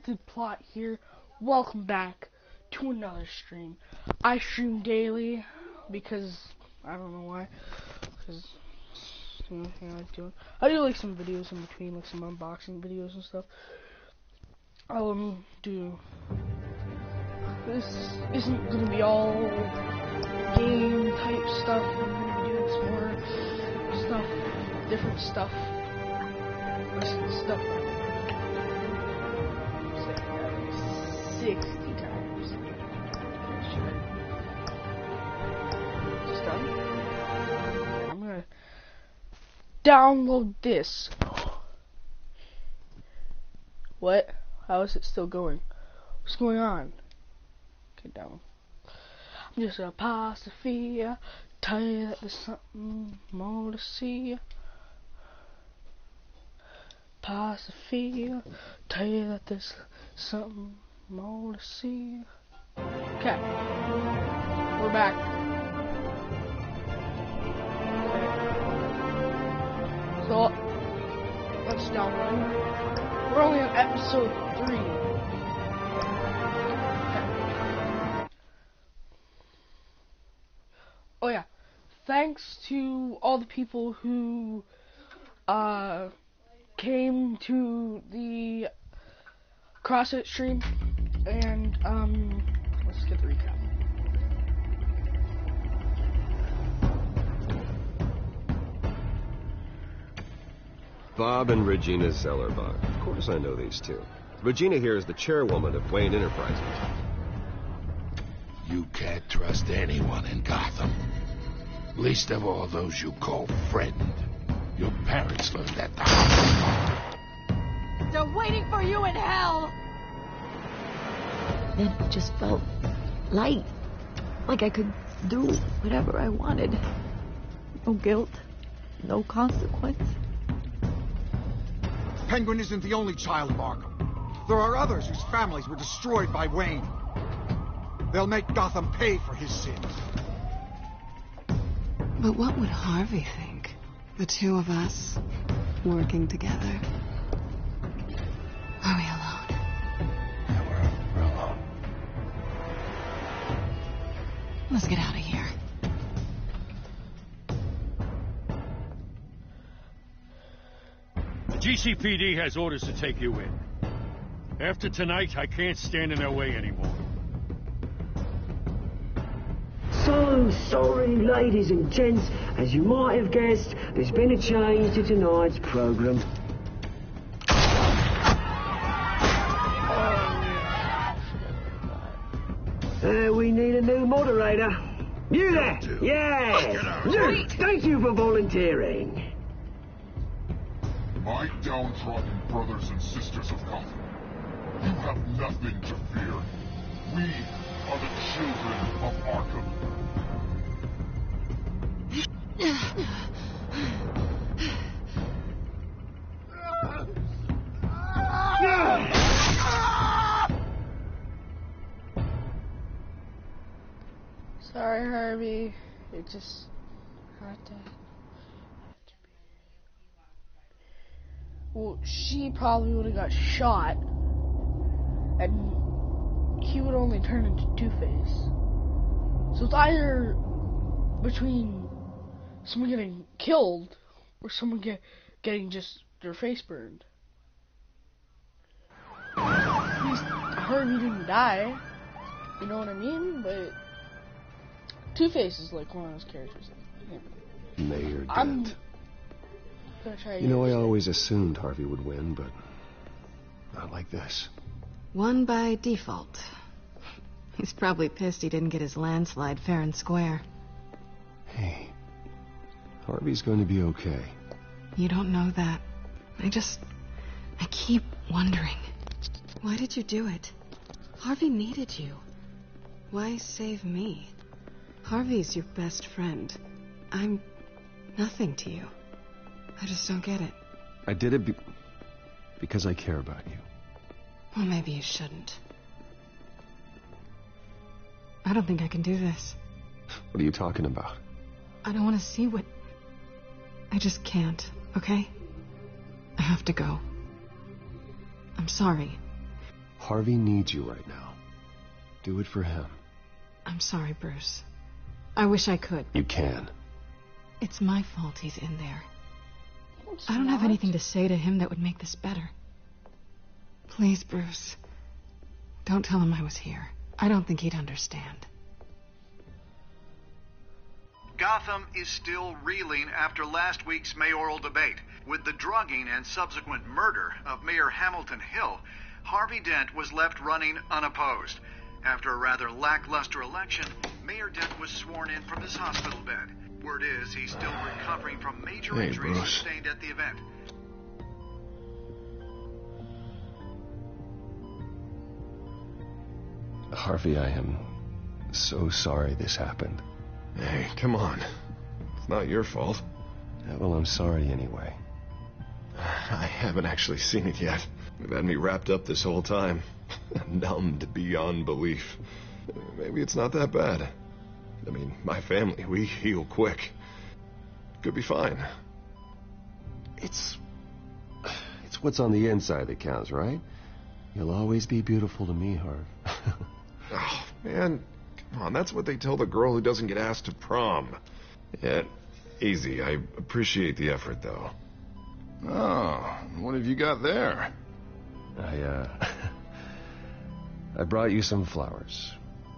the plot here. Welcome back to another stream. I stream daily because I don't know why. Because I do like some videos in between, like some unboxing videos and stuff. I'll do. This isn't gonna be all game type stuff. I'm gonna be doing some more stuff, different stuff. Stuff. 60 times. Just done. I'm gonna download this. What? How is it still going? What's going on? Okay, down. I'm just a pacifia. Tell you that there's something more to see. Pacifia. Tell you that there's something more to see. Okay. We're back. Okay. So, let's download. We're only on episode 3. Okay. Oh yeah. Thanks to all the people who, came to the CrossFit stream, and let's get the recap. Bob and Regina Zellerbach. Of course I know these two. Regina here is the chairwoman of Wayne Enterprises. You can't trust anyone in Gotham. Least of all those you call friend. Your parents learned that the hospital. They're waiting for you in hell! Then it just felt light. Like I could do whatever I wanted. No guilt. No consequence. Penguin isn't the only child of Arkham. There are others whose families were destroyed by Wayne. They'll make Gotham pay for his sins. But what would Harvey think? The two of us working together. Are we alone? Yeah, we're alone. Let's get out of here. The GCPD has orders to take you in. After tonight, I can't stand in their way anymore. So sorry, ladies and gents. As you might have guessed, there's been a change to tonight's program. We need a new moderator. You there? Yeah! You! Thank you for volunteering. My downtrodden brothers and sisters of Gotham, you have nothing to fear. We are the children of Arkham. Sorry, Harvey. It just had to be. Well, she probably would have got shot, and he would only turn into Two-Face. So it's either between someone getting killed or someone getting just their face burned. At least Harvey didn't die. You know what I mean? But Two-Face is like one of those characters. Mayor Dent. You know, I always assumed Harvey would win, but not like this. Won by default. He's probably pissed he didn't get his landslide fair and square. Hey, Harvey's going to be okay. You don't know that. I keep wondering. Why did you do it? Harvey needed you. Why save me? Harvey's your best friend. I'm nothing to you. I just don't get it. I did it because I care about you. Well, maybe you shouldn't. I don't think I can do this. What are you talking about? I don't want to see what... I just can't, okay? I have to go. I'm sorry. Harvey needs you right now. Do it for him. I'm sorry, Bruce. I wish I could. You can. It's my fault he's in there. It's I don't have not. anything to say to him that would make this better. Please, Bruce. Don't tell him I was here. I don't think he'd understand. Gotham is still reeling after last week's mayoral debate. With the drugging and subsequent murder of Mayor Hamilton Hill, Harvey Dent was left running unopposed. After a rather lackluster election, Mayor Dent was sworn in from his hospital bed. Word is he's still recovering from major injuries sustained at the event. Harvey, I am so sorry this happened. Hey, come on. It's not your fault. Yeah, well, I'm sorry anyway. I haven't actually seen it yet. They've had me wrapped up this whole time. Numbed beyond belief. Maybe it's not that bad. I mean, my family, we heal quick. Could be fine. It's what's on the inside that counts, right? You'll always be beautiful to me, Harv. Oh, man. Come on, that's what they tell the girl who doesn't get asked to prom. Yeah, easy. I appreciate the effort, though. Oh, what have you got there? I brought you some flowers.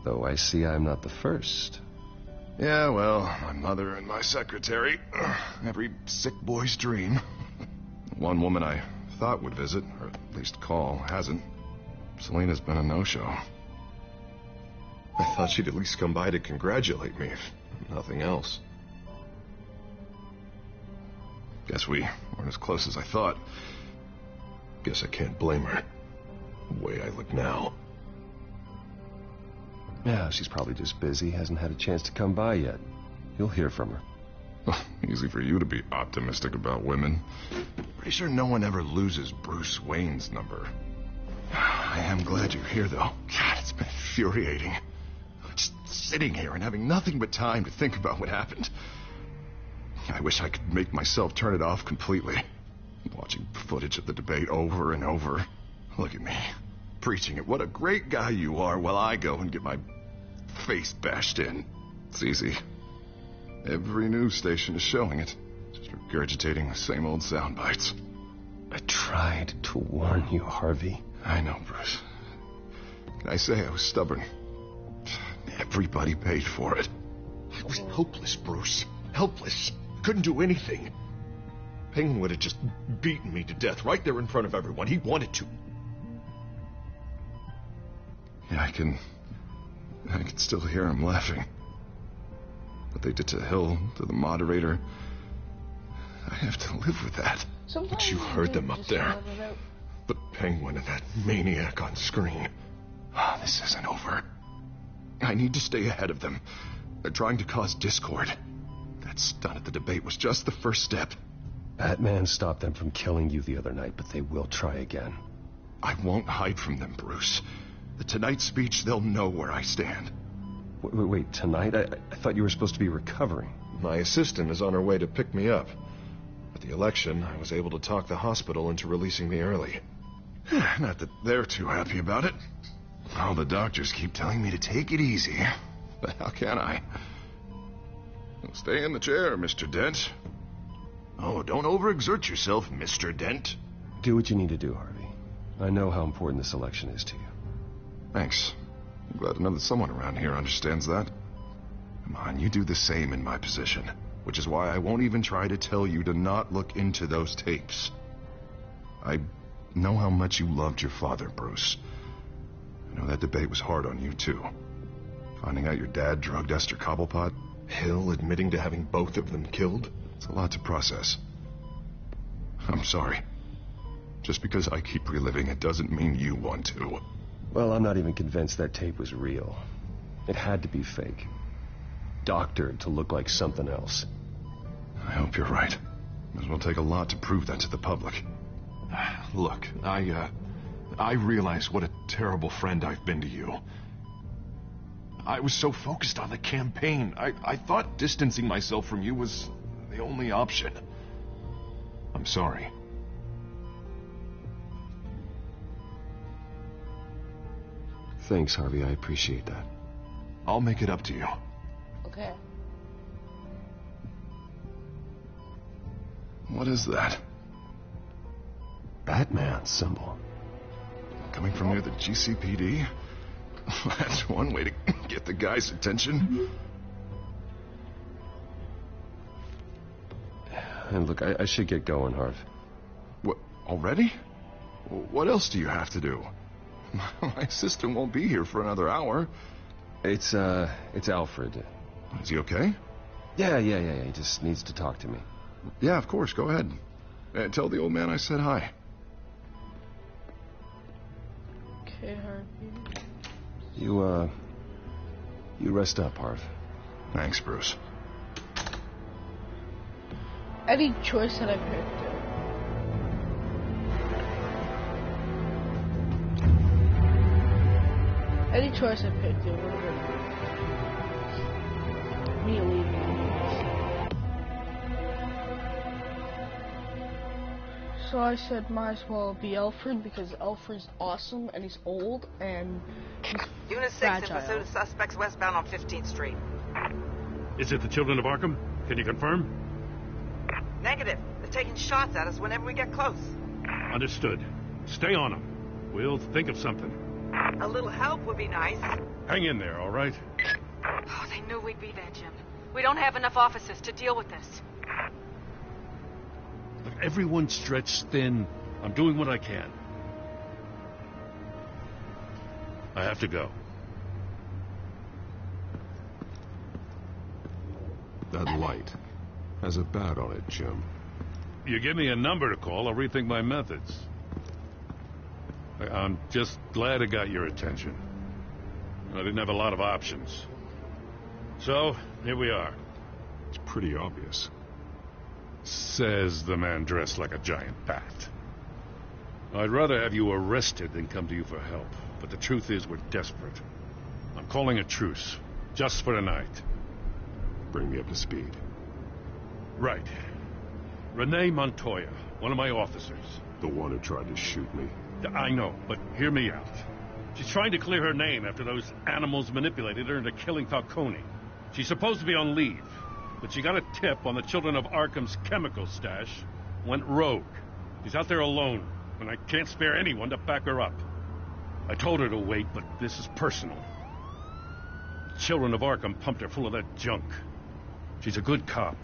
Though I see I'm not the first. Yeah, well, my mother and my secretary. Every sick boy's dream. One woman I thought would visit, or at least call, hasn't. Selena's been a no-show. I thought she'd at least come by to congratulate me, if nothing else. Guess we weren't as close as I thought. Guess I can't blame her. The way I look now. Yeah, she's probably just busy, hasn't had a chance to come by yet. You'll hear from her. Easy for you to be optimistic about women. Pretty sure no one ever loses Bruce Wayne's number. I am glad you're here, though. God, it's been infuriating. Just sitting here and having nothing but time to think about what happened. I wish I could make myself turn it off completely. Watching footage of the debate over and over. Look at me, preaching it. What a great guy you are, while I go and get my face bashed in. It's easy. Every news station is showing it. Just regurgitating the same old sound bites. I tried to warn you, Harvey. I know, Bruce. Can I say I was stubborn? Everybody paid for it. I was helpless, Bruce. Helpless. Couldn't do anything. Penguin would have just beaten me to death right there in front of everyone. He wanted to. Yeah, I can still hear him laughing. What they did to Hill, to the moderator, I have to live with that. Sometimes but you heard them up there. But Penguin and that maniac on screen. This isn't over. I need to stay ahead of them. They're trying to cause discord. That stunt at the debate was just the first step. Batman stopped them from killing you the other night, but they will try again. I won't hide from them, Bruce. The Tonight speech, they'll know where I stand. Wait, tonight? I thought you were supposed to be recovering. My assistant is on her way to pick me up. At the election, I was able to talk the hospital into releasing me early. Not that they're too happy about it. All the doctors keep telling me to take it easy. But how can I? Stay in the chair, Mr. Dent. Oh, don't overexert yourself, Mr. Dent. Do what you need to do, Harvey. I know how important this election is to you. Thanks. I'm glad to know that someone around here understands that. Come on, you do the same in my position. Which is why I won't even try to tell you to not look into those tapes. I know how much you loved your father, Bruce. I know that debate was hard on you, too. Finding out your dad drugged Esther Cobblepot, Hill admitting to having both of them killed. It's a lot to process. I'm sorry. Just because I keep reliving it doesn't mean you want to. Well, I'm not even convinced that tape was real. It had to be fake. Doctored to look like something else. I hope you're right. It will take a lot to prove that to the public. Look, I realize what a terrible friend I've been to you. I was so focused on the campaign. I thought distancing myself from you was the only option. I'm sorry. Thanks, Harvey. I appreciate that. I'll make it up to you. Okay. What is that? Batman symbol. Coming from near the GCPD? That's one way to get the guy's attention. And look, I should get going, Harv. What, already? What else do you have to do? My sister won't be here for another hour. It's Alfred. Is he okay? Yeah. He just needs to talk to me. Yeah, of course. Go ahead. Tell the old man I said hi. Okay, Harvey. You rest up, Harv. Thanks, Bruce. Any choice that I picked. Any choice I picked, it would have been me leaving. So I said might as well be Alfred because Alfred's awesome and he's old and he's Unit 6 fragile. in pursuit of suspects westbound on 15th Street. Is it the Children of Arkham? Can you confirm? Negative. They're taking shots at us whenever we get close. Understood. Stay on them. We'll think of something. A little help would be nice. Hang in there, all right? Oh, they knew we'd be there, Jim. We don't have enough officers to deal with this. Look, everyone's stretched thin. I'm doing what I can. I have to go. That light has a bat on it, Jim. You give me a number to call, I'll rethink my methods. I'm just glad it got your attention. I didn't have a lot of options. So, here we are. It's pretty obvious. Says the man dressed like a giant bat. I'd rather have you arrested than come to you for help. But the truth is we're desperate. I'm calling a truce. Just for tonight. Bring me up to speed. Right. Renee Montoya, one of my officers. The one who tried to shoot me. I know, but hear me out. She's trying to clear her name after those animals manipulated her into killing Falcone. She's supposed to be on leave, but she got a tip on the Children of Arkham's chemical stash, went rogue. She's out there alone, and I can't spare anyone to back her up. I told her to wait, but this is personal. The Children of Arkham pumped her full of that junk. She's a good cop.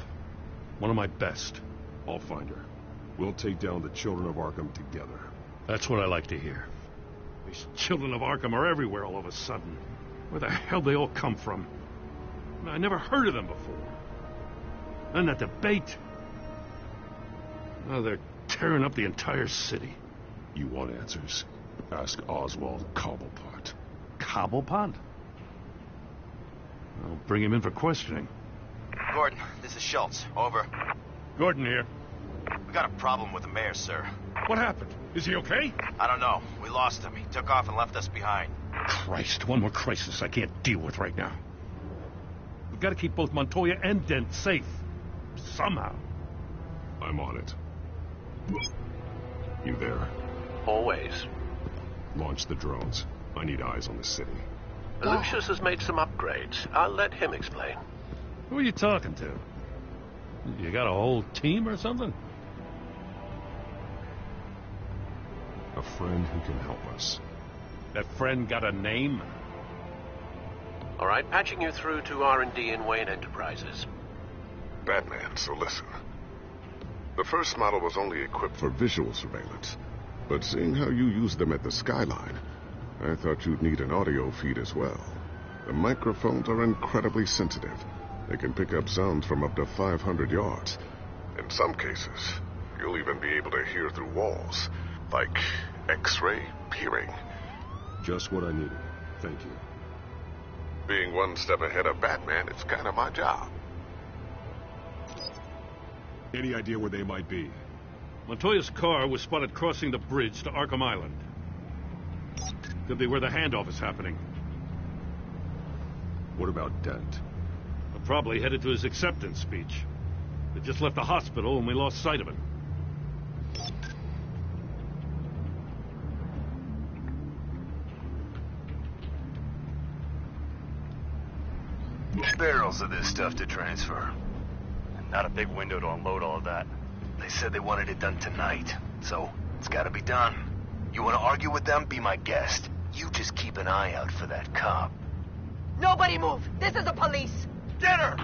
One of my best. I'll find her. We'll take down the Children of Arkham together. That's what I like to hear. These Children of Arkham are everywhere all of a sudden. Where the hell they all come from? I never heard of them before. And that debate. Oh, they're tearing up the entire city. You want answers? Ask Oswald Cobblepot. Cobblepot? I'll bring him in for questioning. Gordon, this is Schultz. Over. Gordon here. We got a problem with the mayor, sir. What happened? Is he okay? I don't know. We lost him. He took off and left us behind. Christ, one more crisis I can't deal with right now. We've got to keep both Montoya and Dent safe. Somehow. I'm on it. You there? Always. Launch the drones. I need eyes on the city. Lucius has made some upgrades. I'll let him explain. Who are you talking to? You got a whole team or something? A friend who can help us. That friend got a name? All right, patching you through to R&D in Wayne Enterprises. Batman, so listen. The first model was only equipped for visual surveillance, but seeing how you use them at the Skyline, I thought you'd need an audio feed as well. The microphones are incredibly sensitive. They can pick up sounds from up to 500 yards. In some cases, you'll even be able to hear through walls, like X-ray peering. Just what I needed. Thank you. Being one step ahead of Batman, it's kind of my job. Any idea where they might be? Montoya's car was spotted crossing the bridge to Arkham Island. Could be where the handoff is happening. What about Dent? Probably headed to his acceptance speech. They just left the hospital and we lost sight of him. barrels of this stuff to transfer. And not a big window to unload all of that. They said they wanted it done tonight, so it's gotta be done. You wanna argue with them? Be my guest. You just keep an eye out for that cop. Nobody move! This is the police! Get her!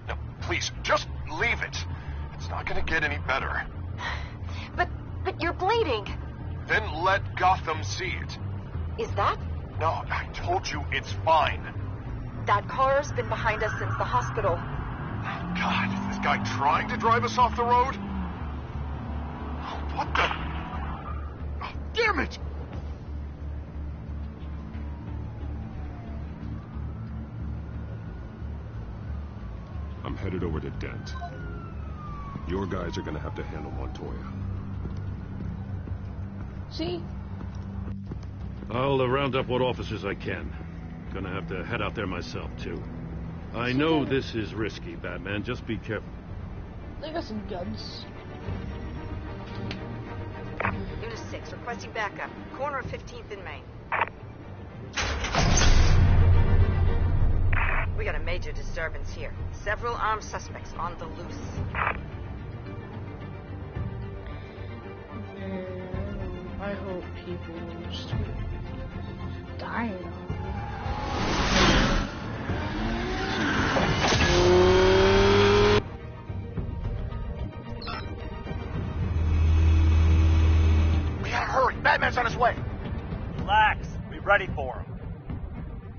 No, please, just leave it. It's not gonna get any better. But you're bleeding. Then let Gotham see it. Is that? No, I told you it's fine. That car's been behind us since the hospital. God, is this guy trying to drive us off the road? Oh, what the? Oh, damn it! I'm headed over to Dent. Your guys are gonna have to handle Montoya. See? I'll round up what officers I can. Gonna have to head out there myself, too. I know this is risky, Batman. Just be careful. They got some guns. Unit 6, requesting backup. Corner of 15th and Main. We got a major disturbance here. Several armed suspects on the loose. I hope people just dying on We gotta hurry. Batman's on his way. Relax. Be ready for him.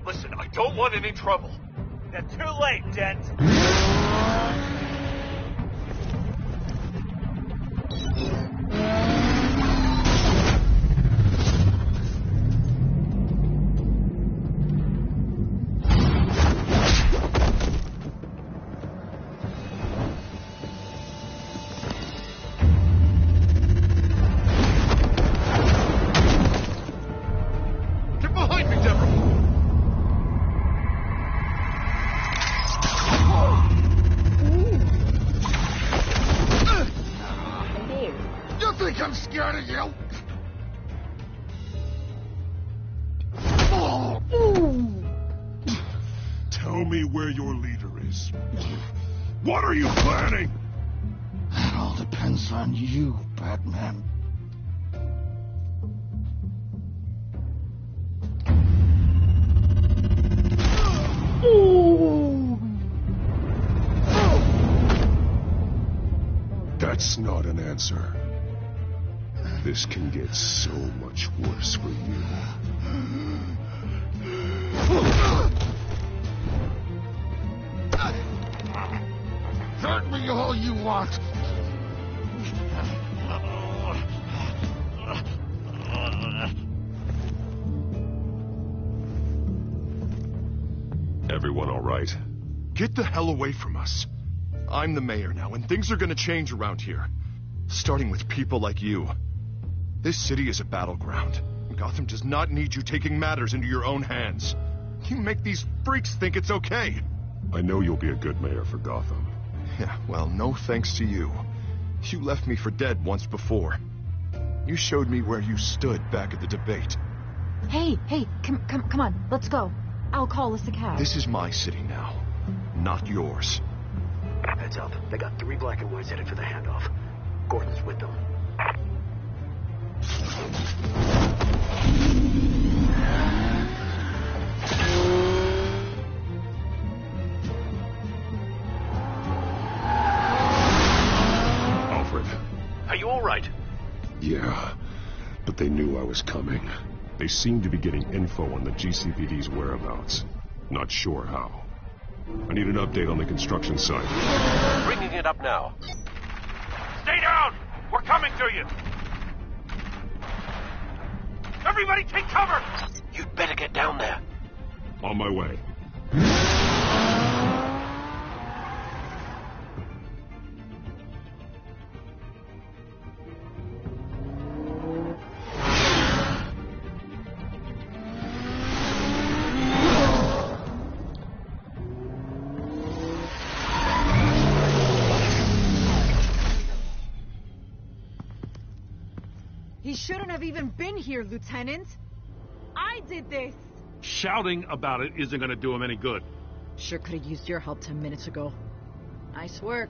Listen, I don't want any trouble. They're too late, Dent. Get behind me, Deborah! You think I'm scared of you? Tell me where your leader is. What are you planning? That all depends on you, Batman. That's not an answer. This can get so much worse for you. Hurt me all you want. Everyone all right? Get the hell away from us. I'm the mayor now, and things are gonna change around here. Starting with people like you. This city is a battleground. Gotham does not need you taking matters into your own hands. You make these freaks think it's okay. I know you'll be a good mayor for Gotham. Yeah, well, no thanks to you. You left me for dead once before. You showed me where you stood back at the debate. Hey, come on, let's go. I'll call us a cab. This is my city now, not yours. Heads up. They got 3 black and whites headed for the handoff. Gordon's with them. Alfred. Are you all right? Yeah, but they knew I was coming. They seem to be getting info on the GCPD's whereabouts. Not sure how. I need an update on the construction site. Bringing it up now. Stay down! We're coming to you! Everybody take cover! You'd better get down there. On my way. He shouldn't have even been here, Lieutenant. I did this. Shouting about it isn't gonna do him any good. Sure could have used your help 10 minutes ago. Nice work.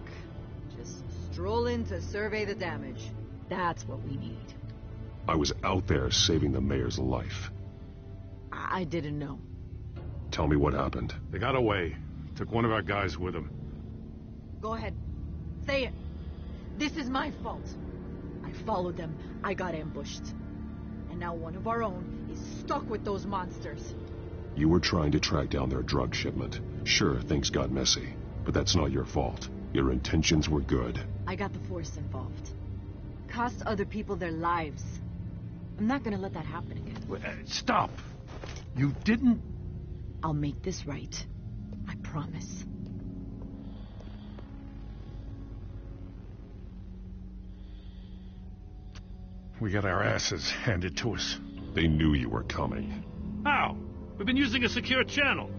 Just stroll in to survey the damage. That's what we need. I was out there saving the mayor's life. I didn't know. Tell me what happened. They got away. Took one of our guys with them. Go ahead. Say it. This is my fault. I followed them. I got ambushed. And now one of our own is stuck with those monsters. You were trying to track down their drug shipment. Sure, things got messy, but that's not your fault. Your intentions were good. I got the Force involved. Cost other people their lives. I'm not gonna let that happen again. Stop! You didn't... I'll make this right. I promise. We got our asses handed to us. They knew you were coming. How? We've been using a secure channel.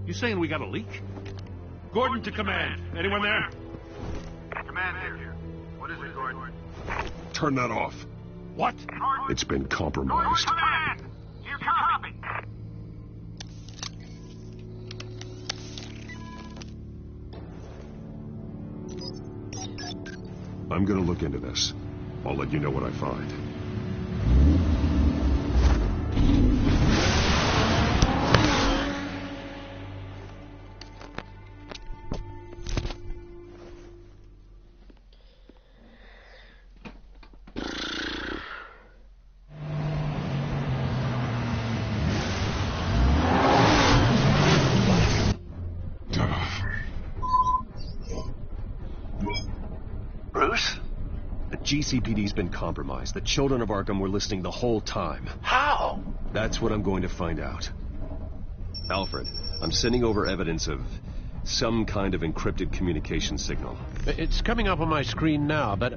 You saying we got a leak? Gordon to command. Anyone there? Command here. What is it, Gordon? Turn that off. What? It's been compromised. Command! You copy! I'm gonna look into this. I'll let you know what I find. Bruce? The GCPD's been compromised. The children of Arkham were listening the whole time. How? That's what I'm going to find out. Alfred, I'm sending over evidence of some kind of encrypted communication signal. It's coming up on my screen now, but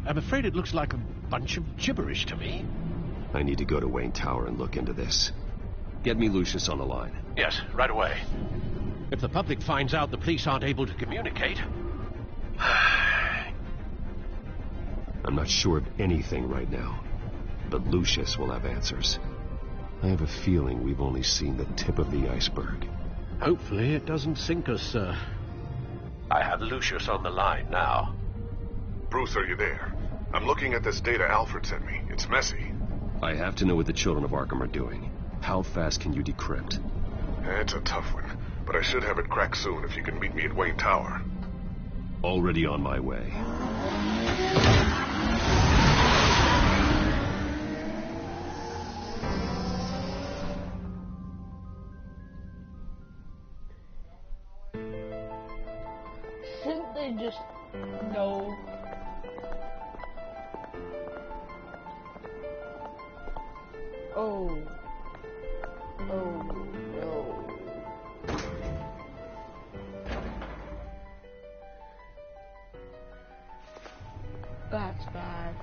I'm afraid it looks like a bunch of gibberish to me. I need to go to Wayne Tower and look into this. Get me Lucius on the line. Yes, right away. If the public finds out the police aren't able to communicate... I'm not sure of anything right now, but Lucius will have answers. I have a feeling we've only seen the tip of the iceberg. Hopefully it doesn't sink us, sir. I have Lucius on the line now. Bruce, are you there? I'm looking at this data Alfred sent me. It's messy. I have to know what the children of Arkham are doing. How fast can you decrypt? It's a tough one, but I should have it cracked soon if you can meet me at Wayne Tower. Already on my way. Shouldn't they just know? Oh. Oh, no. That's bad.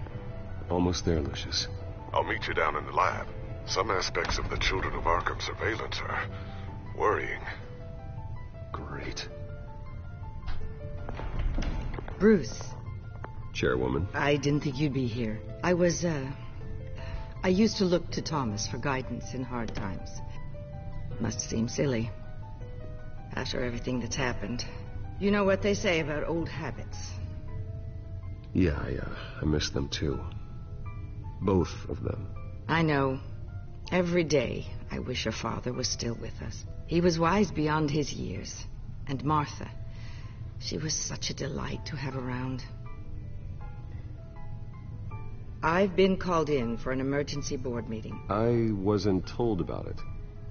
Almost there, Lucius. I'll meet you down in the lab. Some aspects of the Children of Arkham surveillance are worrying. Great. Bruce. Chairwoman. I didn't think you'd be here. I used to look to Thomas for guidance in hard times. Must seem silly. After everything that's happened. You know what they say about old habits. Yeah, I miss them too. Both of them. I know. Every day, I wish your father was still with us. He was wise beyond his years. And Martha, she was such a delight to have around. I've been called in for an emergency board meeting. I wasn't told about it.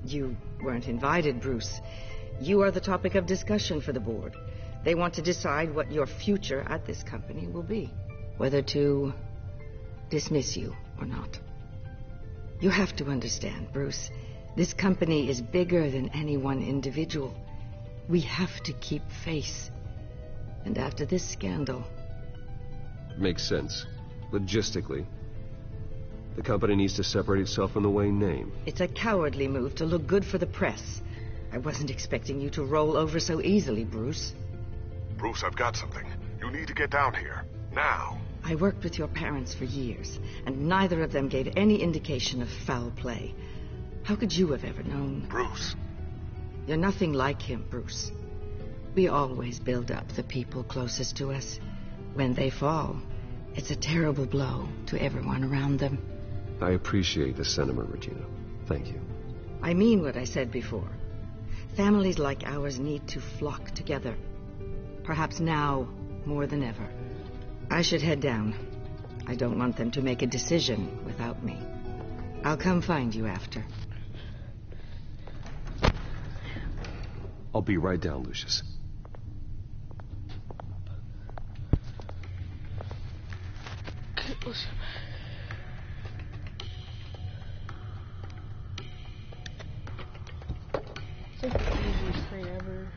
You weren't invited, Bruce. You are the topic of discussion for the board. They want to decide what your future at this company will be. Whether to dismiss you or not. You have to understand, Bruce. This company is bigger than any one individual. We have to keep face. And after this scandal... Makes sense. Logistically. The company needs to separate itself from the Wayne name. It's a cowardly move to look good for the press. I wasn't expecting you to roll over so easily, Bruce. Bruce, I've got something. You need to get down here. Now. I worked with your parents for years, and neither of them gave any indication of foul play. How could you have ever known? Bruce. You're nothing like him, Bruce. We always build up the people closest to us. When they fall, it's a terrible blow to everyone around them. I appreciate the sentiment, Regina. Thank you. I mean what I said before. Families like ours need to flock together. Perhaps now more than ever. I should head down. I don't want them to make a decision without me. I'll come find you after. I'll be right down, Lucius. Listen. It's like the easiest thing ever.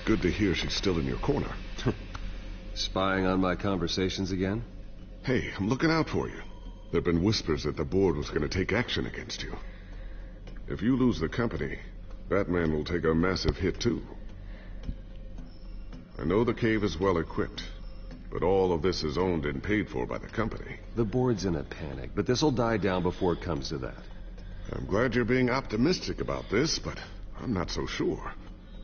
Good to hear she's still in your corner. Spying on my conversations again? Hey, I'm looking out for you. There have been whispers that the board was going to take action against you. If you lose the company, Batman will take a massive hit too. I know the cave is well equipped, but all of this is owned and paid for by the company. The board's in a panic, but this'll die down before it comes to that. I'm glad you're being optimistic about this, but I'm not so sure.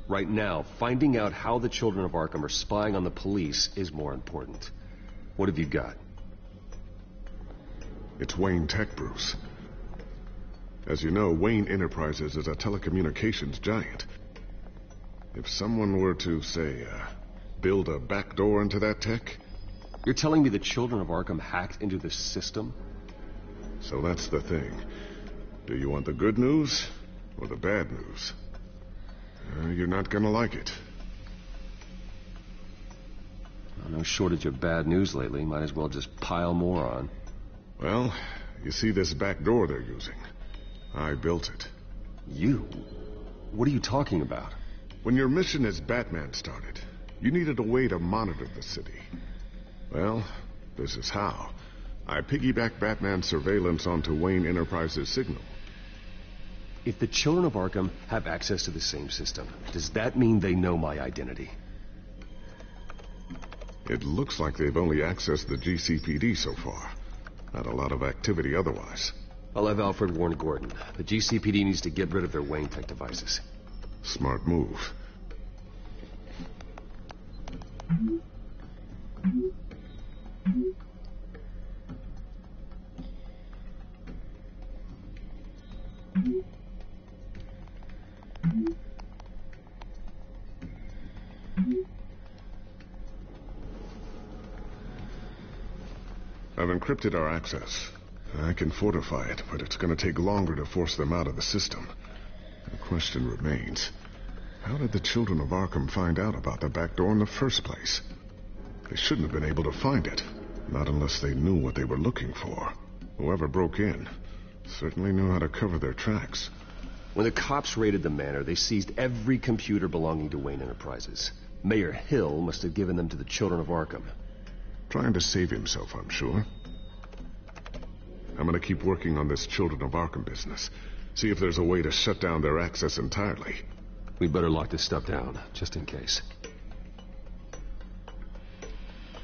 Right now, finding out how the children of Arkham are spying on the police is more important. What have you got? It's Wayne Tech, Bruce. As you know, Wayne Enterprises is a telecommunications giant. If someone were to, say, build a backdoor into that tech... You're telling me the children of Arkham hacked into this system? So that's the thing. Do you want the good news or the bad news? You're not gonna like it. No shortage of bad news lately. Might as well just pile more on. Well, you see this back door they're using? I built it. You? What are you talking about? When your mission as Batman started, you needed a way to monitor the city. Well, this is how. I piggybacked Batman's surveillance onto Wayne Enterprises' signal. If the children of Arkham have access to the same system, does that mean they know my identity? It looks like they've only accessed the GCPD so far. Not a lot of activity otherwise. I'll have Alfred warn Gordon. The GCPD needs to get rid of their Wayne Tech devices. Smart move. I've encrypted our access. I can fortify it, but it's going to take longer to force them out of the system. The question remains, how did the children of Arkham find out about the back door in the first place? They shouldn't have been able to find it, not unless they knew what they were looking for. Whoever broke in certainly knew how to cover their tracks. When the cops raided the manor, they seized every computer belonging to Wayne Enterprises. Mayor Hill must have given them to the children of Arkham. Trying to save himself, I'm sure. I'm gonna keep working on this Children of Arkham business. See if there's a way to shut down their access entirely. We'd better lock this stuff down, just in case.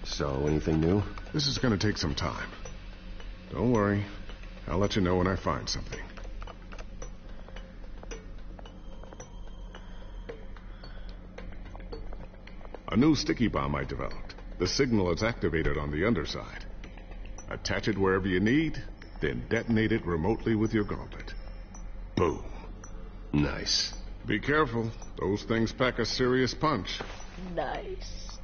So, anything new? This is gonna take some time. Don't worry. I'll let you know when I find something. A new sticky bomb I developed. The signal is activated on the underside. Attach it wherever you need, then detonate it remotely with your gauntlet. Boom. Nice. Be careful. Those things pack a serious punch. Nice.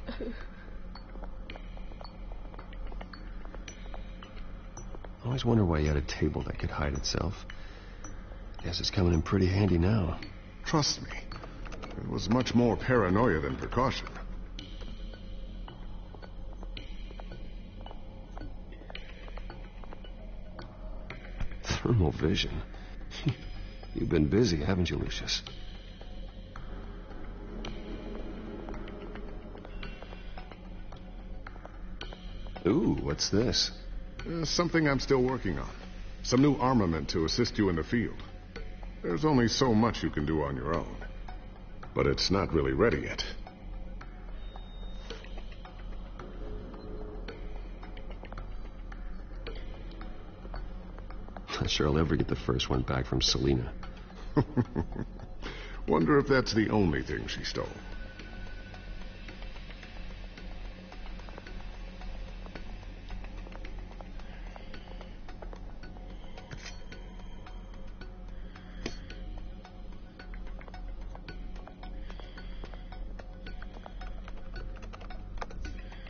I always wonder why you had a table that could hide itself. Guess it's coming in pretty handy now. Trust me, it was much more paranoia than precaution. Thermal vision. You've been busy, haven't you, Lucius? Ooh, what's this? Something I'm still working on. Some new armament to assist you in the field. There's only so much you can do on your own. But it's not really ready yet. Not sure I'll ever get the first one back from Selena. Wonder if that's the only thing she stole.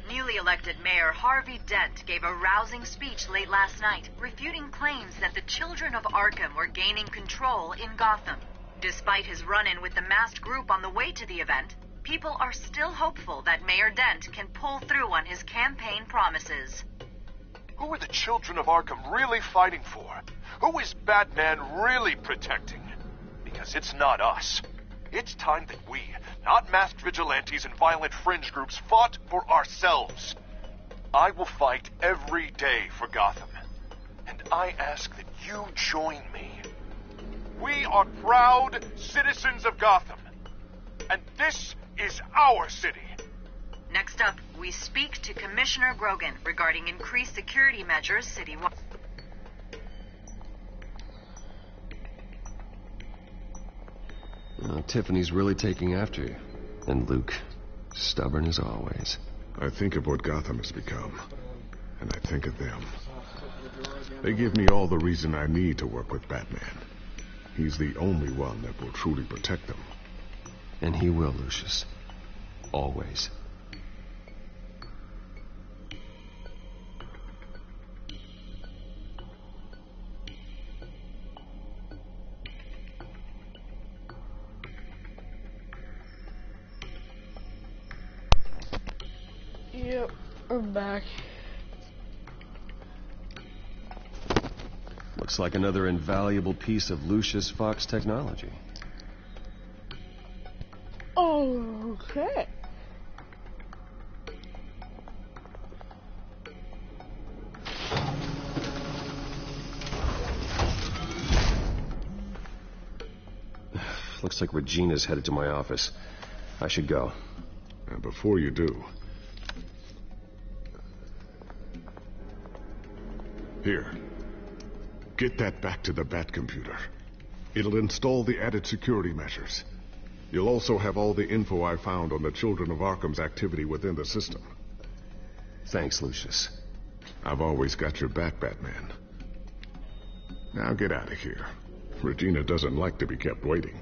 Newly elected Mayor Harvey Dent gave a rousing speech late last night, refuting claims that the children of Arkham were gaining control in Gotham. Despite his run-in with the masked group on the way to the event, people are still hopeful that Mayor Dent can pull through on his campaign promises. Who are the children of Arkham really fighting for? Who is Batman really protecting? Because it's not us. It's time that we, not masked vigilantes and violent fringe groups, fought for ourselves. I will fight every day for Gotham. And I ask that you join me. We are proud citizens of Gotham. And this is our city. Next up, we speak to Commissioner Grogan regarding increased security measures citywide. Tiffany's really taking after you. And Luke, stubborn as always. I think of what Gotham has become, and I think of them. They give me all the reason I need to work with Batman. He's the only one that will truly protect them. And he will, Lucius. Always. Yep, we're back. Looks like another invaluable piece of Lucius Fox technology. Okay. Looks like Regina's headed to my office. I should go. And before you do... Here. Get that back to the Bat computer. It'll install the added security measures. You'll also have all the info I found on the Children of Arkham's activity within the system. Thanks, Lucius. I've always got your back, Batman. Now get out of here. Regina doesn't like to be kept waiting.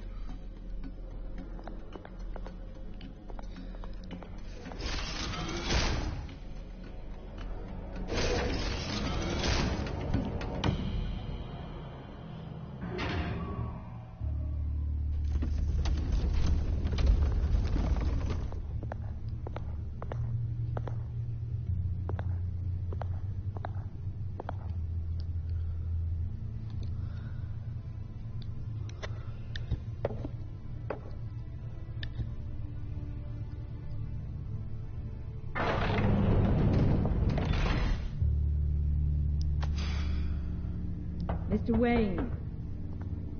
Mr. Wayne.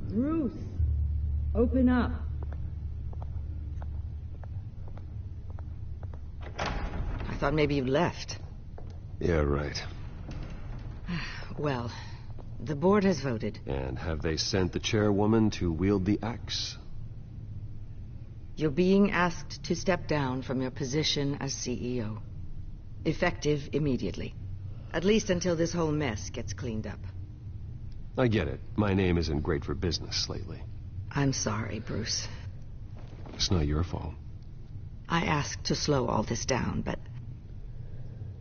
Bruce. Open up. I thought maybe you left. Yeah, right. Well, the board has voted. And have they sent the chairwoman to wield the axe? You're being asked to step down from your position as CEO. Effective immediately. At least until this whole mess gets cleaned up. I get it. My name isn't great for business lately. I'm sorry, Bruce. It's not your fault. I asked to slow all this down, but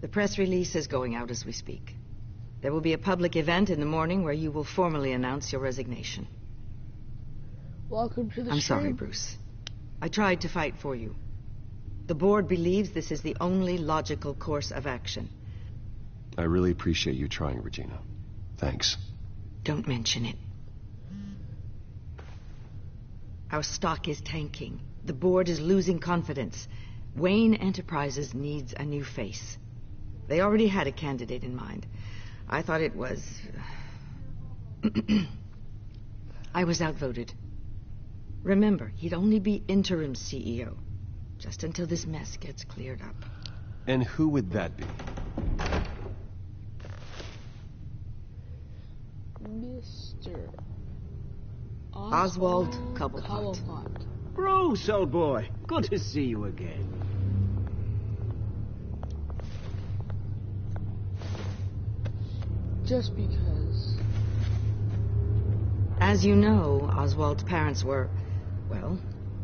the press release is going out as we speak. There will be a public event in the morning where you will formally announce your resignation. Welcome to the I'm stream. sorry, Bruce. I tried to fight for you. The board believes this is the only logical course of action. I really appreciate you trying, Regina. Thanks. Don't mention it. Our stock is tanking. The board is losing confidence. Wayne Enterprises needs a new face. They already had a candidate in mind. I thought it was... I was outvoted. Remember, he'd only be interim CEO, just until this mess gets cleared up. And who would that be? Mr. Oswald Cobblepot. Bruce, old boy. Good to see you again. Just because. As you know, Oswald's parents were, well,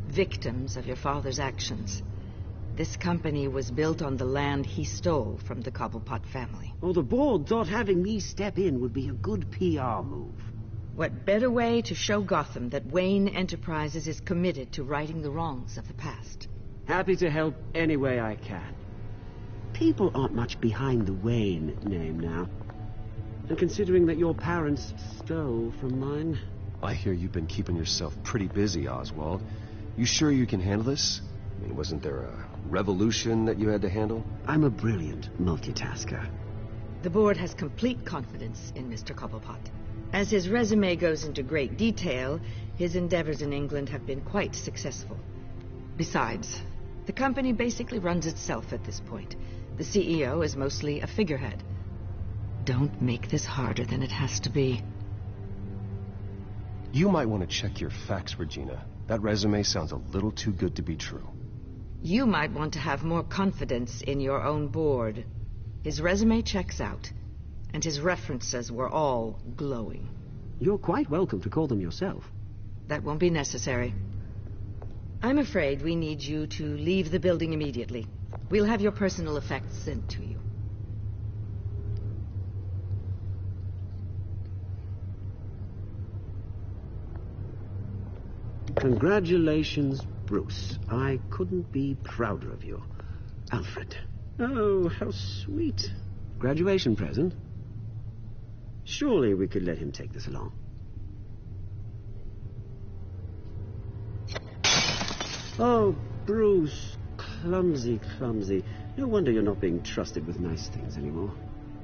victims of your father's actions. This company was built on the land he stole from the Cobblepot family. Well, the board thought having me step in would be a good PR move. What better way to show Gotham that Wayne Enterprises is committed to righting the wrongs of the past? Happy to help any way I can. People aren't much behind the Wayne name now. And considering that your parents stole from mine... I hear you've been keeping yourself pretty busy, Oswald. You sure you can handle this? I mean, wasn't there a revolution that you had to handle? I'm a brilliant multitasker. The board has complete confidence in Mr. Cobblepot. As his resume goes into great detail, his endeavors in England have been quite successful. Besides, the company basically runs itself at this point. The CEO is mostly a figurehead. Don't make this harder than it has to be. You might want to check your facts, Regina. That resume sounds a little too good to be true. You might want to have more confidence in your own board. His resume checks out, and his references were all glowing. You're quite welcome to call them yourself. That won't be necessary. I'm afraid we need you to leave the building immediately. We'll have your personal effects sent to you. Congratulations, Bruce. I couldn't be prouder of you. Alfred. Oh, how sweet. Graduation present? Surely we could let him take this along. Oh, Bruce. Clumsy, clumsy. No wonder you're not being trusted with nice things anymore.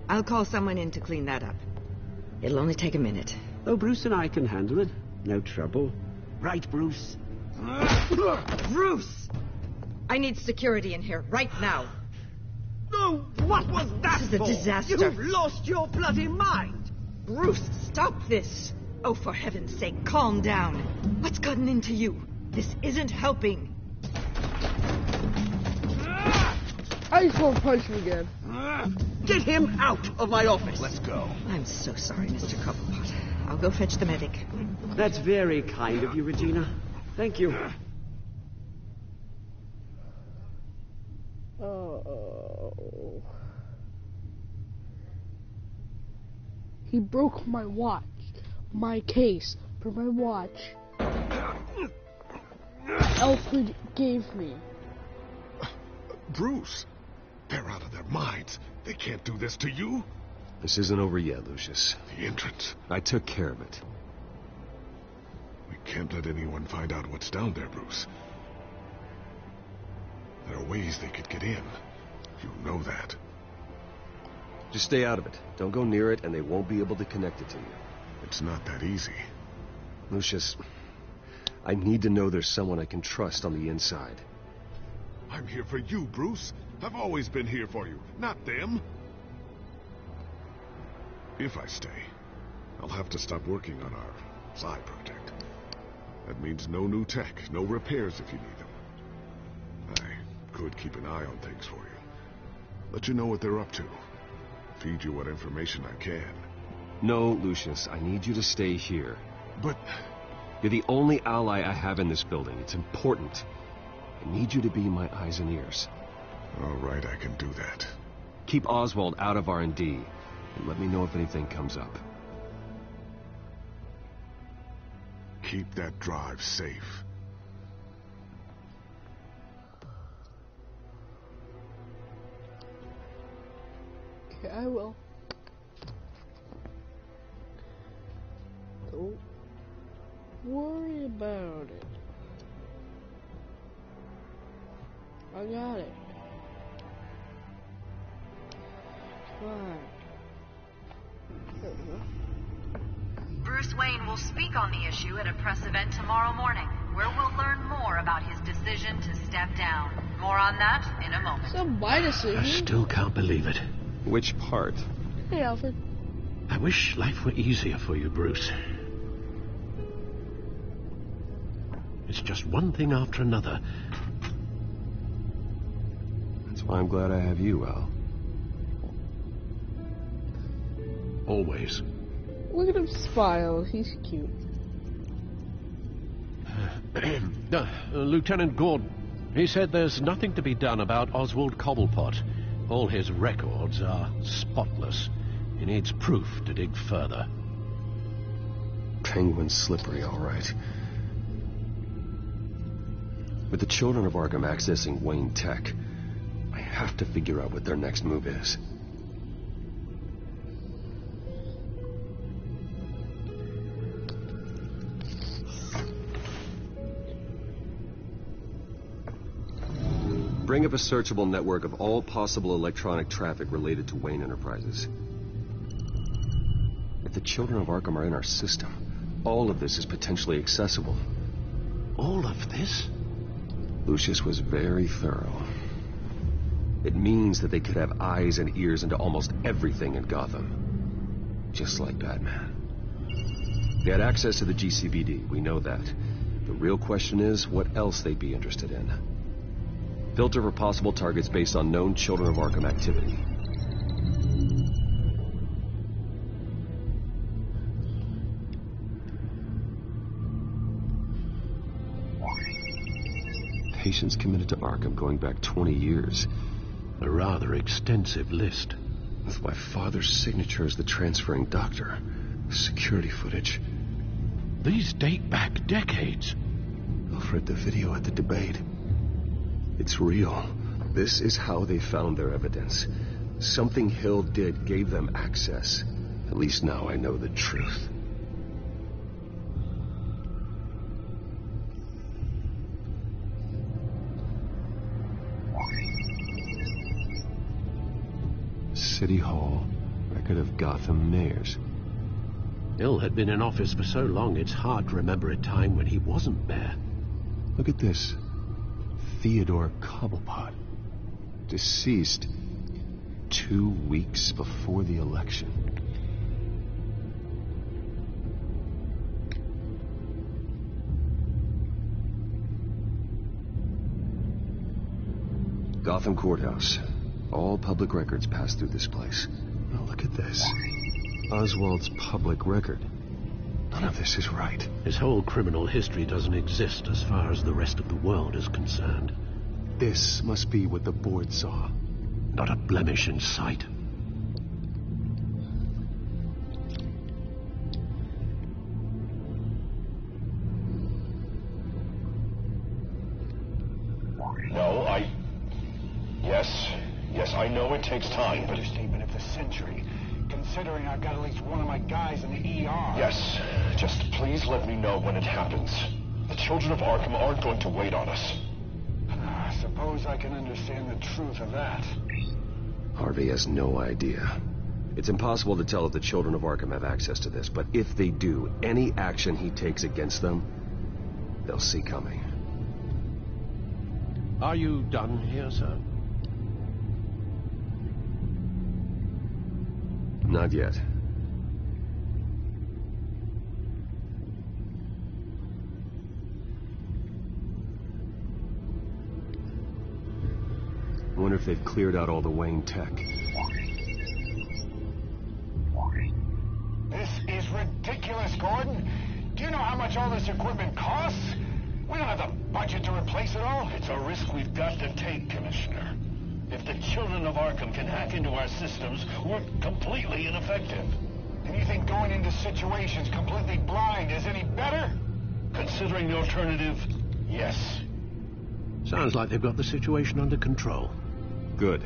I'll call someone in to clean that up. It'll only take a minute. Oh, Bruce and I can handle it. No trouble. Right, Bruce? Bruce! I need security in here, right now. No, what was that This is a disaster. You've lost your bloody mind! Bruce, stop this! Oh, for heaven's sake, calm down. What's gotten into you? This isn't helping. I just want to punch him again. Get him out of my office! Let's go. I'm so sorry, Mr. Cobblepot. I'll go fetch the medic. That's very kind of you, Regina. Thank you. Oh. He broke my watch. My case for my watch. Alfred gave me. Bruce, they're out of their minds. They can't do this to you. This isn't over yet, Lucius. The entrance. I took care of it. We can't let anyone find out what's down there, Bruce. There are ways they could get in. You know that. Just stay out of it. Don't go near it, and they won't be able to connect it to you. It's not that easy. Lucius, I need to know there's someone I can trust on the inside. I'm here for you, Bruce. I've always been here for you, not them. If I stay, I'll have to stop working on our side project. That means no new tech, no repairs if you need them. I could keep an eye on things for you. Let you know what they're up to. Feed you what information I can. No, Lucius, I need you to stay here. But You're the only ally I have in this building. It's important. I need you to be my eyes and ears. All right, I can do that. Keep Oswald out of R&D, and let me know if anything comes up. Keep that drive safe. Yeah, I will. Don't worry about it. I got it. Fine. There we go. Bruce Wayne will speak on the issue at a press event tomorrow morning, where we'll learn more about his decision to step down. More on that in a moment. It's not my decision. I still can't believe it. Which part? Hey, Alfred. I wish life were easier for you, Bruce. It's just one thing after another. That's why I'm glad I have you, Al. Always. Look at him smile. He's cute. Lieutenant Gordon, he said there's nothing to be done about Oswald Cobblepot. All his records are spotless. He needs proof to dig further. Penguin's slippery, all right. With the children of Arkham accessing Wayne Tech, I have to figure out what their next move is. Bring up a searchable network of all possible electronic traffic related to Wayne Enterprises. If the children of Arkham are in our system, all of this is potentially accessible. All of this? Lucius was very thorough. It means that they could have eyes and ears into almost everything in Gotham. Just like Batman. They had access to the GCPD, we know that. The real question is, what else they'd be interested in. Filter for possible targets based on known Children of Arkham activity. Patients committed to Arkham going back 20 years. A rather extensive list. With my father's signature as the transferring doctor. Security footage. These date back decades. Alfred, the video at the debate. It's real. This is how they found their evidence. Something Hill did gave them access. At least now I know the truth. City Hall. Record of Gotham mayors. Hill had been in office for so long, it's hard to remember a time when he wasn't mayor. Look at this. Theodore Cobblepot. Deceased 2 weeks before the election. Gotham Courthouse. All public records pass through this place. Now look at this. Oswald's public record. None of this is right. His whole criminal history doesn't exist as far as the rest of the world is concerned. This must be what the board saw. Not a blemish in sight. No, Yes, I know it takes time, but... Understatement of the century. Considering I've got at least one of my guys in the ER. Yes, just please let me know when it happens. The children of Arkham aren't going to wait on us. I suppose I can understand the truth of that. Harvey has no idea. It's impossible to tell if the children of Arkham have access to this, but if they do, any action he takes against them, they'll see coming. Are you done here, sir? Not yet. I wonder if they've cleared out all the Wayne tech. This is ridiculous, Gordon. Do you know how much all this equipment costs? We don't have the budget to replace it all. It's a risk we've got to take, Commissioner. If the children of Arkham can hack into our systems, we're completely ineffective. And you think going into situations completely blind is any better? Considering the alternative, yes. Sounds like they've got the situation under control. Good.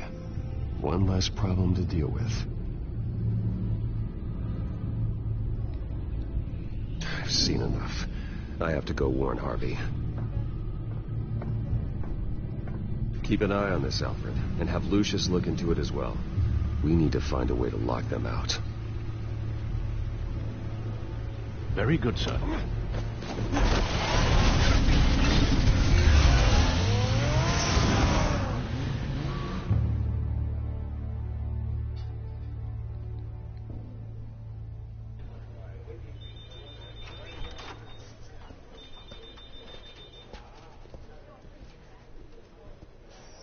One less problem to deal with. I've seen enough. I have to go warn Harvey. Keep an eye on this, Alfred, and have Lucius look into it as well. We need to find a way to lock them out. Very good, sir.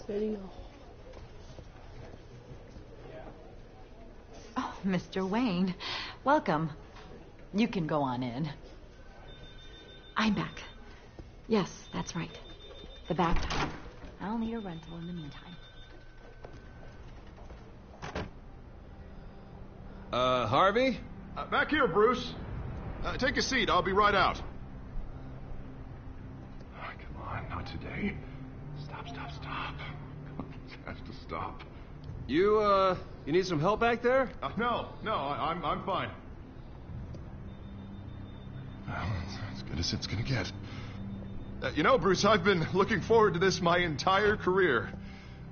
Video. Oh, Mr. Wayne, welcome. You can go on in. I'm back. Yes, that's right. The bathtub. I'll need a rental in the meantime. Harvey? Back here, Bruce. Take a seat. I'll be right out. Oh, come on, not today. Stop. It has to stop. You need some help back there? No, I'm fine. Well, it's as good as it's gonna get. You know, Bruce, I've been looking forward to this my entire career.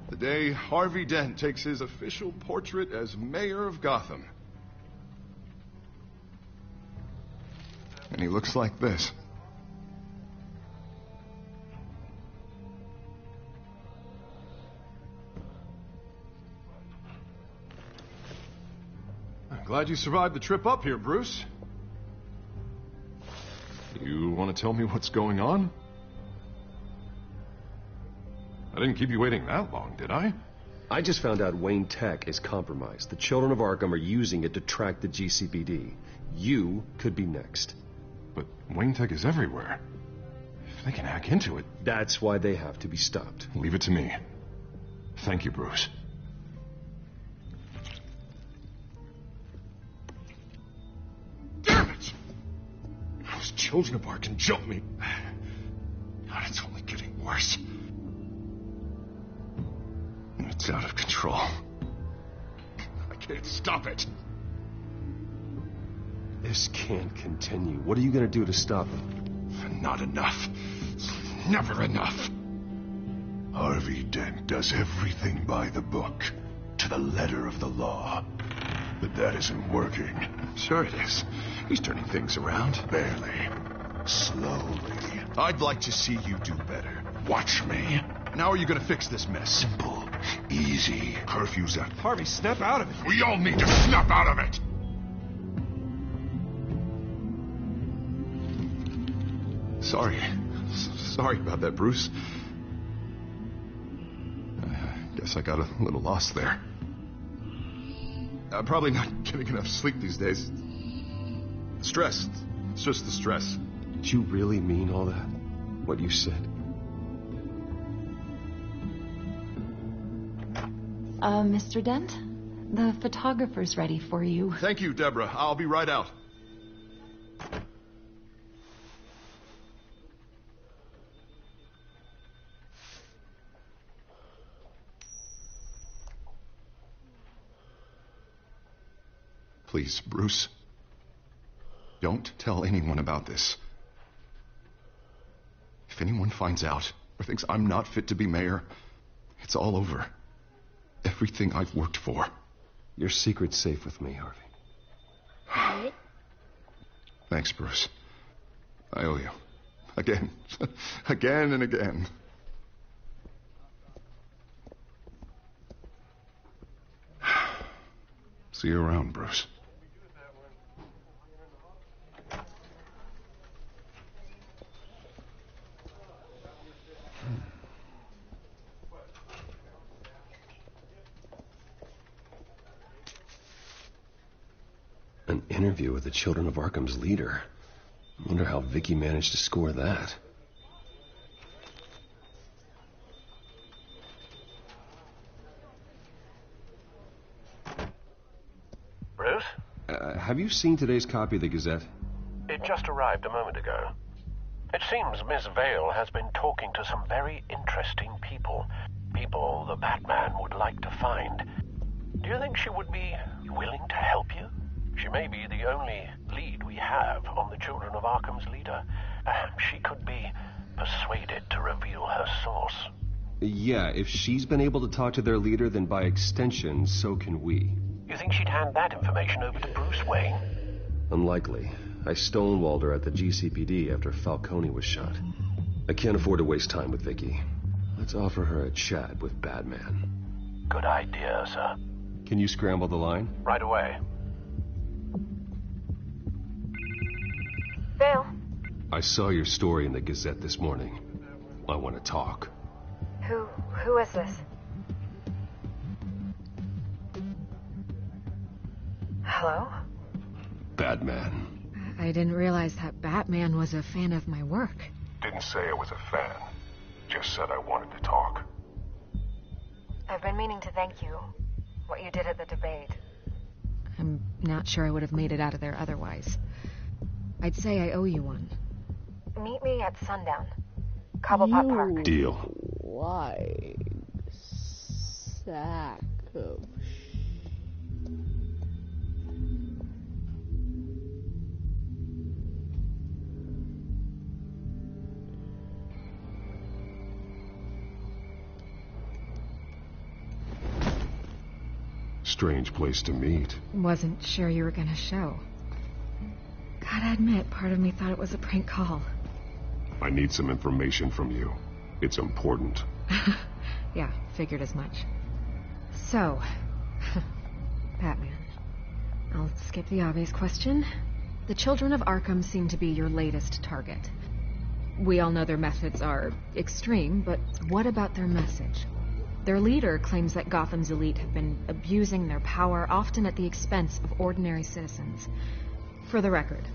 The day Harvey Dent takes his official portrait as mayor of Gotham. And he looks like this. I'm glad you survived the trip up here, Bruce. You want to tell me what's going on? I didn't keep you waiting that long, did I? I just found out Wayne Tech is compromised. The children of Arkham are using it to track the GCPD. You could be next. But Wayne Tech is everywhere. If they can hack into it... That's why they have to be stopped. Leave it to me. Thank you, Bruce. Damn it! Those children of Arkham jumped me. God, it's only getting worse. It's out of control. I can't stop it. This can't continue. What are you going to do to stop it? Not enough. Never enough. Harvey Dent does everything by the book, to the letter of the law. But that isn't working. Sure it is. He's turning things around. Barely. Slowly. I'd like to see you do better. Watch me. Now are you going to fix this mess? Simple. Easy. Curfew's up. Harvey, snap out of it. We all need to snap out of it. Sorry about that, Bruce. I guess I got a little lost there. I'm probably not getting enough sleep these days. Stress. It's just the stress. Did you really mean all that? What you said? Mr. Dent? The photographer's ready for you. Thank you, Deborah. I'll be right out. Please, Bruce. Don't tell anyone about this. If anyone finds out or thinks I'm not fit to be mayor, it's all over. Everything I've worked for. Your secret's safe with me, Harvey. Thanks, Bruce. I owe you. Again. Again and again. See you around, Bruce. An interview with the Children of Arkham's leader. Wonder how Vicky managed to score that. Bruce? Have you seen today's copy of the Gazette? It just arrived a moment ago. It seems Miss Vale has been talking to some very interesting people. People the Batman would like to find. Do you think she would be willing to help you? She may be the only lead we have on the Children of Arkham's leader. Perhaps she could be persuaded to reveal her source. Yeah, if she's been able to talk to their leader, then by extension, so can we. You think she'd hand that information over to Bruce Wayne? Unlikely. I stonewalled her at the GCPD after Falcone was shot. I can't afford to waste time with Vicky. Let's offer her a chat with Batman. Good idea, sir. Can you scramble the line? Right away. Vale. I saw your story in the Gazette this morning. I want to talk. Who is this? Hello? Batman. I didn't realize that Batman was a fan of my work. Didn't say I was a fan. Just said I wanted to talk. I've been meaning to thank you. What you did at the debate. I'm not sure I would have made it out of there otherwise. I'd say I owe you one. Meet me at sundown. Cobblepot Park. Deal. Why? Sack of Strange place to meet. Wasn't sure you were gonna show. Gotta admit, part of me thought it was a prank call. I need some information from you. It's important. Yeah, figured as much. So, Batman. I'll skip the obvious question. The Children of Arkham seem to be your latest target. We all know their methods are extreme, but what about their message? Their leader claims that Gotham's elite have been abusing their power, often at the expense of ordinary citizens. For the record,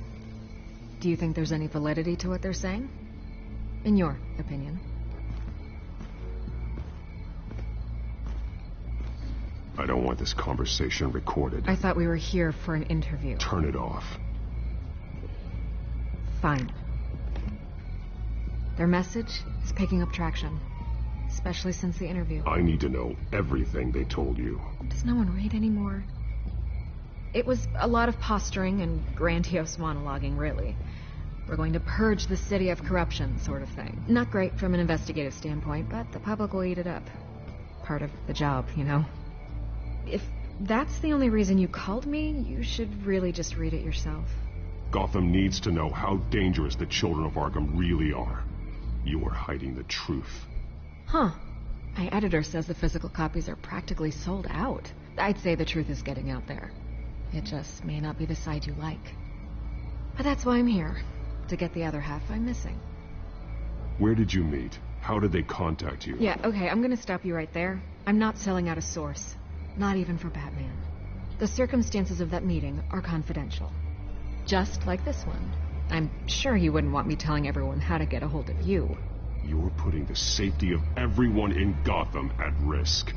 do you think there's any validity to what they're saying? In your opinion? I don't want this conversation recorded. I thought we were here for an interview. Turn it off. Fine. Their message is picking up traction. Especially since the interview. I need to know everything they told you. Does no one read anymore? It was a lot of posturing and grandiose monologuing, really. We're going to purge the city of corruption, sort of thing. Not great from an investigative standpoint, but the public will eat it up. Part of the job, you know? If that's the only reason you called me, you should really just read it yourself. Gotham needs to know how dangerous the Children of Arkham really are. You are hiding the truth. Huh. My editor says the physical copies are practically sold out. I'd say the truth is getting out there. It just may not be the side you like. But that's why I'm here. To get the other half I'm missing. Where did you meet? How did they contact you? Yeah, okay, I'm gonna stop you right there. I'm not selling out a source. Not even for Batman. The circumstances of that meeting are confidential. Just like this one. I'm sure you wouldn't want me telling everyone how to get a hold of you. You're putting the safety of everyone in Gotham at risk.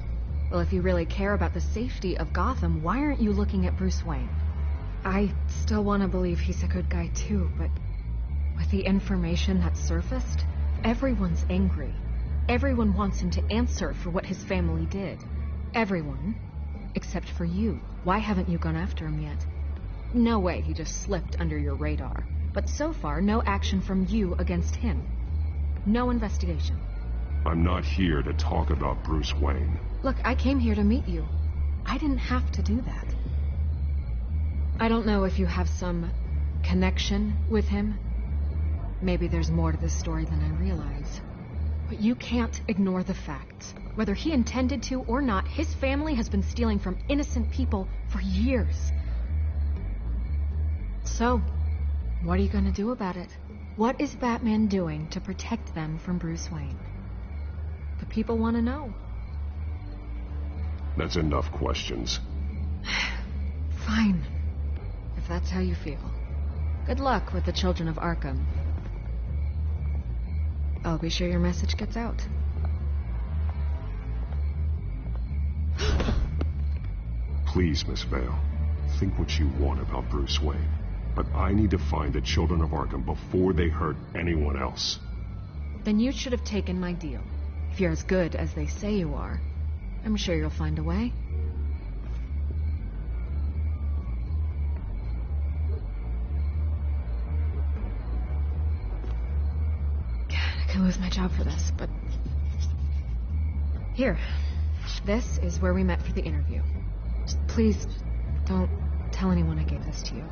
Well, if you really care about the safety of Gotham, why aren't you looking at Bruce Wayne? I still want to believe he's a good guy too, but with the information that surfaced, everyone's angry. Everyone wants him to answer for what his family did. Everyone, except for you. Why haven't you gone after him yet? No way he just slipped under your radar. But so far, no action from you against him. No investigation. I'm not here to talk about Bruce Wayne. Look, I came here to meet you. I didn't have to do that. I don't know if you have some connection with him. Maybe there's more to this story than I realize. But you can't ignore the facts. Whether he intended to or not, his family has been stealing from innocent people for years. So, what are you going to do about it? What is Batman doing to protect them from Bruce Wayne? The people want to know. That's enough questions. Fine. If that's how you feel. Good luck with the children of Arkham. I'll be sure your message gets out. Please, Miss Vale, think what you want about Bruce Wayne. But I need to find the children of Arkham before they hurt anyone else. Then you should have taken my deal. If you're as good as they say you are, I'm sure you'll find a way. I could lose my job for this, but... Here. This is where we met for the interview. Just please, don't tell anyone I gave this to you.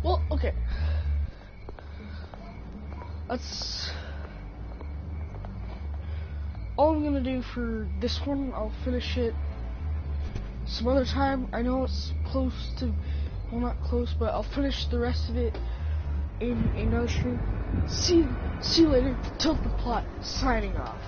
Well, okay. That's all I'm gonna do for this one. I'll finish it some other time. I know it's close to, well, not close, but I'll finish the rest of it in another stream. See you later. Tilt the Plot, signing off.